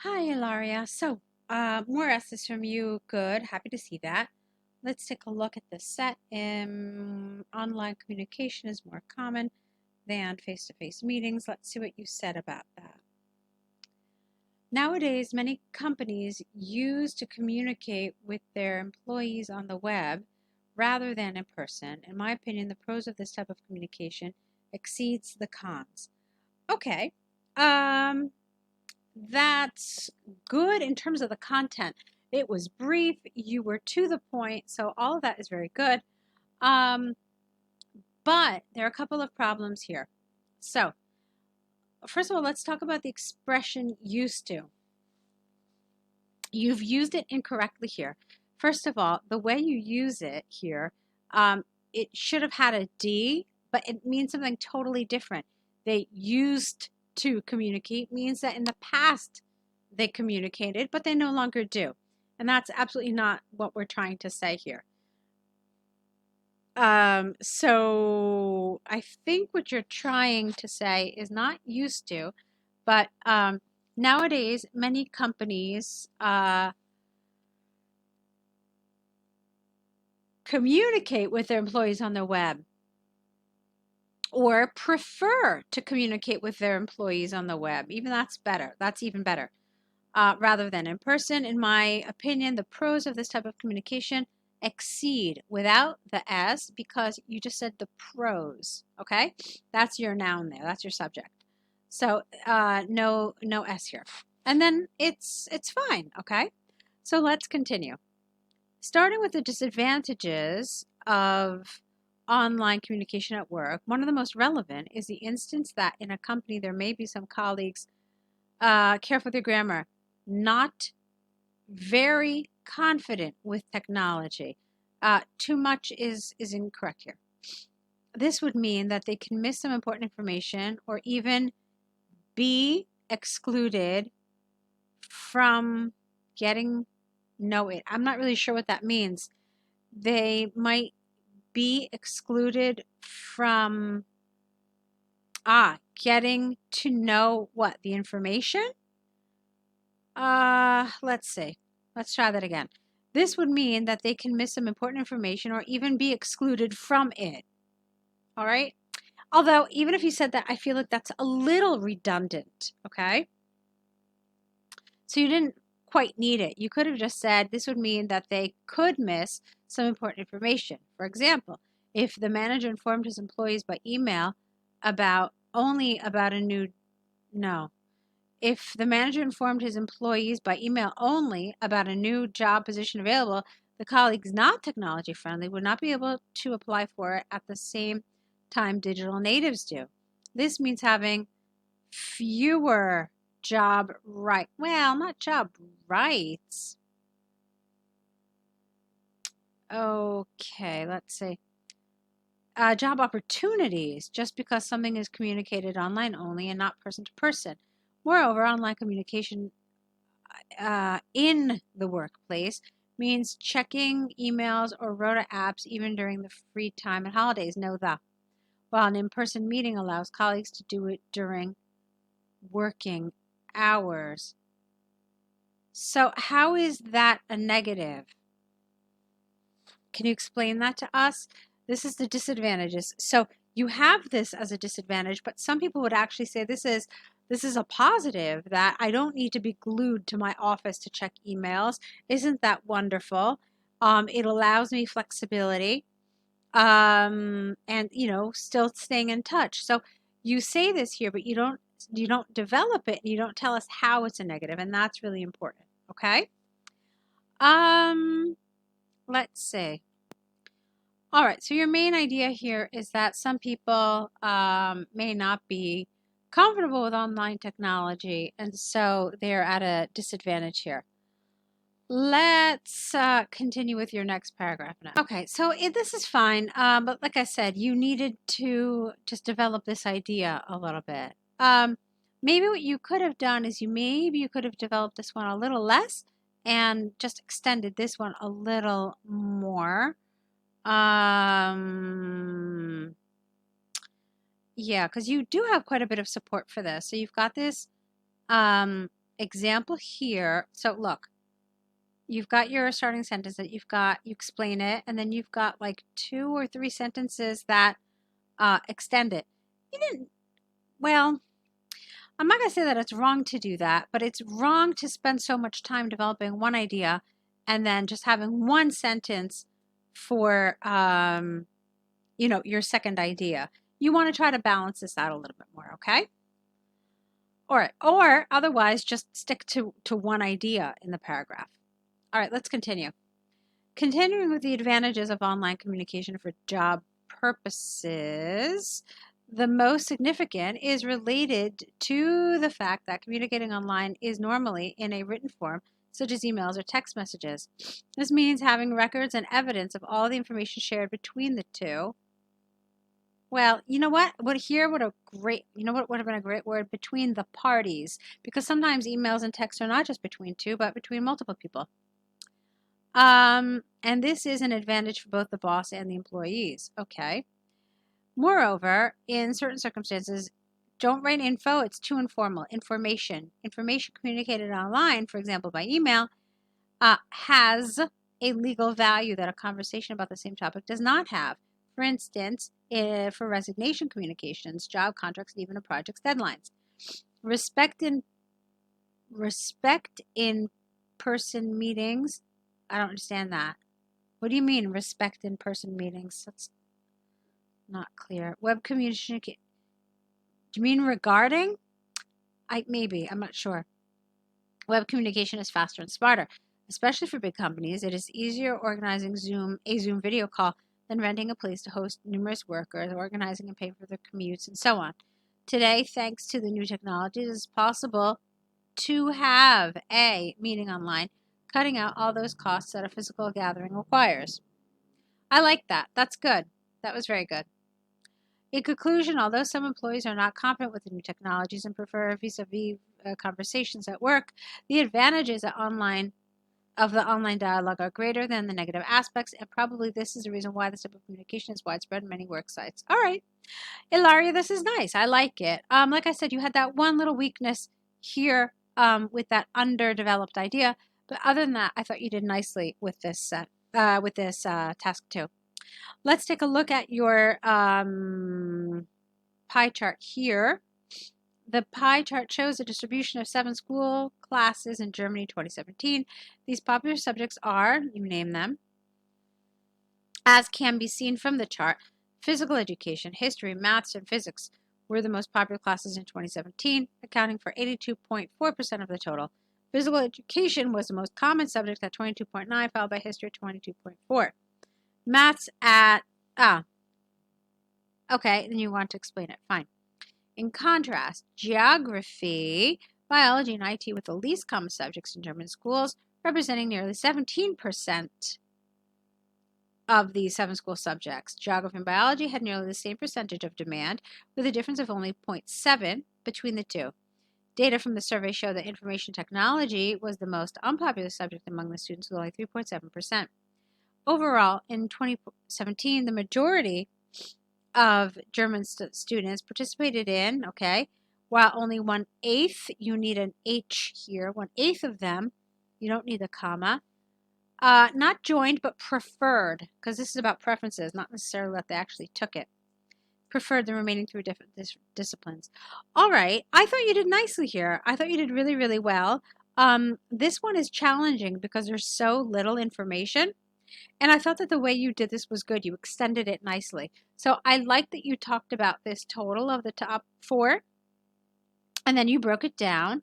Hi, Ilaria. More essays from you. Good. Happy to see that. Let's take a look at the set. Online communication is more common than face-to-face meetings. Let's see what you said about that. Nowadays, many companies use to communicate with their employees on the web rather than in person. In my opinion, the pros of this type of communication exceeds the cons. Okay. Um, That's good in terms of the content. It was brief, you were to the point, so all of that is very good. Um, but there are a couple of problems here. So, first of all, let's talk about the expression used to. You've used it incorrectly here. First of all, the way you use it here, it should have had a D, but it means something totally different. They used to communicate means that in the past they communicated, but they no longer do. And that's absolutely not what we're trying to say here. So I think what you're trying to say is not used to, but nowadays many companies communicate with their employees on the web or prefer to communicate with their employees on the web. Even that's better. That's even better. Rather than in person. In my opinion, the pros of this type of communication exceed without the S because you just said the pros. Okay, that's your noun there. That's your subject. So no S here, and then it's fine. Okay, so let's continue. Starting with the disadvantages of online communication at work, one of the most relevant is the instance that in a company there may be some colleagues, careful with your grammar, not very confident with technology. Too much is incorrect here. This would mean that they can miss some important information or even be excluded from getting know it. I'm not really sure what that means. They might be excluded from getting to know what the information. Let's see. Let's try that again. This would mean that they can miss some important information or even be excluded from it. All right. Although, even if you said that, I feel like that's a little redundant. Okay. So you didn't quite need it. You could have just said this would mean that they could miss some important information. For example, if the manager informed his employees by email about a new, no, if the manager informed his employees by email only about a new job position available, the colleagues not technology friendly would not be able to apply for it at the same time digital natives do. This means having fewer not job rights. Okay, let's see. Job opportunities just because something is communicated online only and not person to person. Moreover, online communication in the workplace means checking emails or rota apps even during the free time and holidays. Know that. While an in-person meeting allows colleagues to do it during working hours. So how is that a negative? Can you explain that to us? This is the disadvantages. So you have this as a disadvantage, but some people would actually say this is a positive, that I don't need to be glued to my office to check emails. Isn't that wonderful? It allows me flexibility, and still staying in touch. So you say this here, but you don't develop it. You don't tell us how it's a negative, and that's really important. Okay. Um, let's see. All right, so your main idea here is that some people may not be comfortable with online technology, and so they're at a disadvantage here. Let's continue with your next paragraph now. Okay, so this is fine, but like I said, you needed to just develop this idea a little bit. Maybe what you could have done is you could have developed this one a little less and just extended this one a little more. Yeah, because you do have quite a bit of support for this. So you've got this example here. So look, you've got your starting sentence that you explain it, and then you've got like 2 or 3 sentences that extend it. You didn't, well, I'm not going to say that it's wrong to do that, but it's wrong to spend so much time developing one idea and then just having one sentence for, your second idea. You want to try to balance this out a little bit more, okay? Or otherwise, just stick to one idea in the paragraph. All right, let's continue. Continuing with the advantages of online communication for job purposes, the most significant is related to the fact that communicating online is normally in a written form, such as emails or text messages. This means having records and evidence of all the information shared between the two. Well, you know what? What would have been a great word? Between the parties. Because sometimes emails and texts are not just between two, but between multiple people. And this is an advantage for both the boss and the employees. Okay. Moreover, in certain circumstances, don't write info. It's too informal. Information communicated online, for example, by email, has a legal value that a conversation about the same topic does not have. For instance, for resignation communications, job contracts, and even a project's deadlines. Respect in person meetings. I don't understand that. What do you mean, respect in person meetings? That's not clear. Web communication. Do you mean regarding? Maybe. I'm not sure. Web communication is faster and smarter, especially for big companies. It is easier organizing a Zoom video call than renting a place to host numerous workers, organizing and paying for their commutes, and so on. Today, thanks to the new technologies, it's possible to have a meeting online, cutting out all those costs that a physical gathering requires. I like that. That's good. That was very good. In conclusion, although some employees are not competent with the new technologies and prefer vis-a-vis conversations at work, the advantages of the online dialogue are greater than the negative aspects, and probably this is the reason why this type of communication is widespread in many work sites. All right, Ilaria, this is nice. I like it. Like I said, you had that one little weakness here with that underdeveloped idea, but other than that, I thought you did nicely with this task 2. Let's take a look at your pie chart here. The pie chart shows the distribution of 7 school classes in Germany 2017. These popular subjects are, you name them, as can be seen from the chart. Physical education, history, maths, and physics were the most popular classes in 2017, accounting for 82.4% of the total. Physical education was the most common subject at 22.9, followed by history at 22.4. Maths at, okay, then you want to explain it, fine. In contrast, geography, biology, and IT were the least common subjects in German schools, representing nearly 17% of the 7 school subjects. Geography and biology had nearly the same percentage of demand, with a difference of only 0.7 between the two. Data from the survey show that information technology was the most unpopular subject among the students, with only 3.7%. Overall, in 2017, the majority of German students participated in, while only 1/8, you need an H here, 1/8 of them, you don't need a comma, not joined, but preferred, because this is about preferences, not necessarily that they actually took it. Preferred the remaining 3 different disciplines. All right, I thought you did nicely here. I thought you did really, really well. This one is challenging because there's so little information. And I thought that the way you did this was good. You extended it nicely. So I like that you talked about this total of the top 4, and then you broke it down.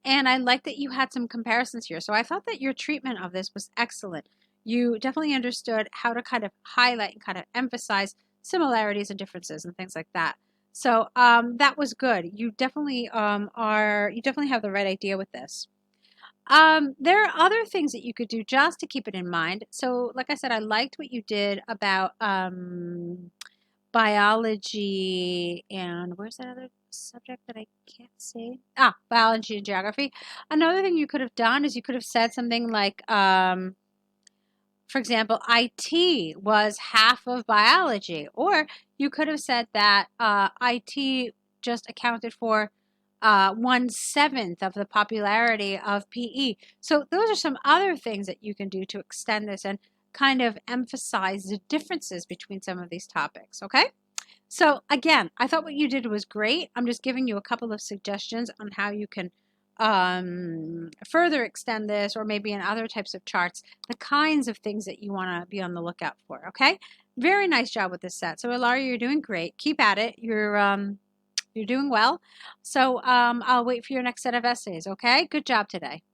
And I like that you had some comparisons here. So I thought that your treatment of this was excellent. You definitely understood how to kind of highlight and kind of emphasize similarities and differences and things like that. So that was good. You definitely you definitely have the right idea with this. There are other things that you could do just to keep it in mind. So, like I said, I liked what you did about biology and where's that other subject that I can't say? Biology and geography. Another thing you could have done is you could have said something like, for example, IT was half of biology, or you could have said that IT just accounted for 1/7 of the popularity of PE. So those are some other things that you can do to extend this and kind of emphasize the differences between some of these topics, okay? So again, I thought what you did was great. I'm just giving you a couple of suggestions on how you can further extend this, or maybe in other types of charts, the kinds of things that you want to be on the lookout for, okay? Very nice job with this set. So Ilaria, you're doing great. Keep at it. You're doing well. So I'll wait for your next set of essays, okay? Good job today.